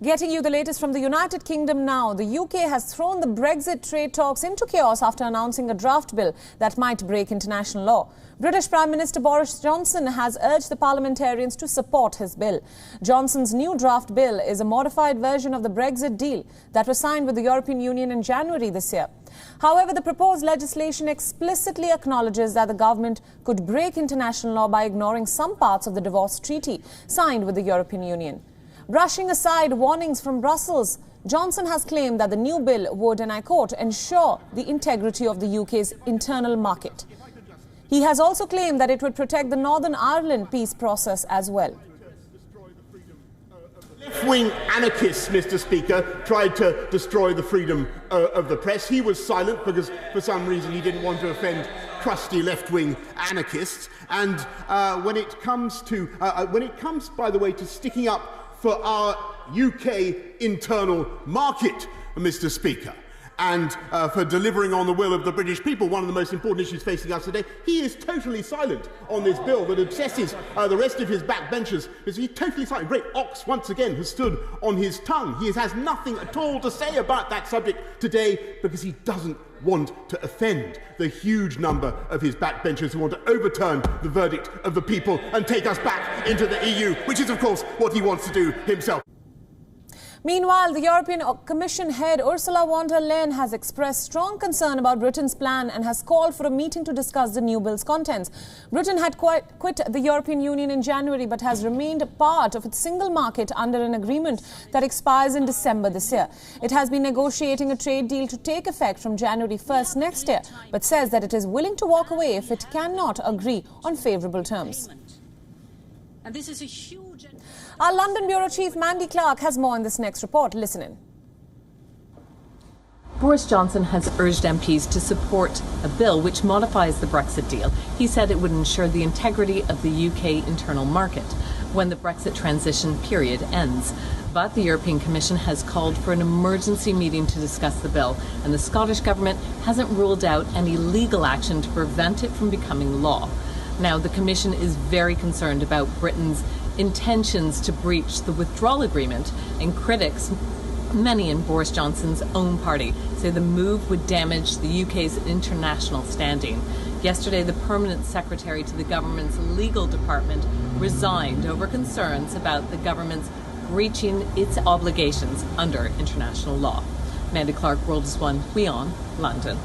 Getting you the latest from the United Kingdom now. The UK has thrown the Brexit trade talks into chaos after announcing a draft bill that might break international law. British Prime Minister Boris Johnson has urged the parliamentarians to support his bill. Johnson's new draft bill is a modified version of the Brexit deal that was signed with the European Union in January this year. However, the proposed legislation explicitly acknowledges that the government could break international law by ignoring some parts of the divorce treaty signed with the European Union. Brushing aside warnings from Brussels, Johnson has claimed that the new bill would, and I quote, ensure the integrity of the UK's internal market. He has also claimed that it would protect the Northern Ireland peace process as well. Left-wing anarchists, Mr. Speaker, tried to destroy the freedom of the press. He was silent because, for some reason, he didn't want to offend crusty left-wing anarchists. And when it comes, by the way, to sticking up for our UK internal market, Mr. Speaker, and for delivering on the will of the British people, one of the most important issues facing us today, he is totally silent on this bill that obsesses the rest of his backbenchers. He's totally silent. Great ox, once again, has stood on his tongue. He has nothing at all to say about that subject today because he doesn't want to offend the huge number of his backbenchers who want to overturn the verdict of the people and take us back into the EU, which is, of course, what he wants to do himself. Meanwhile, the European Commission head Ursula von der Leyen has expressed strong concern about Britain's plan and has called for a meeting to discuss the new bill's contents. Britain had quit the European Union in January but has remained a part of its single market under an agreement that expires in December this year. It has been negotiating a trade deal to take effect from January 1st next year, but says that it is willing to walk away if it cannot agree on favourable terms. And this is a huge... Our London Bureau Chief Mandy Clark has more in this next report. Listen in. Boris Johnson has urged MPs to support a bill which modifies the Brexit deal. He said it would ensure the integrity of the UK internal market when the Brexit transition period ends. But the European Commission has called for an emergency meeting to discuss the bill, and the Scottish Government hasn't ruled out any legal action to prevent it from becoming law. Now, the Commission is very concerned about Britain's intentions to breach the withdrawal agreement, and critics, many in Boris Johnson's own party, say the move would damage the UK's international standing. Yesterday, the permanent secretary to the government's legal department resigned over concerns about the government's breaching its obligations under international law. Mandy Clark, World is One, WION, London.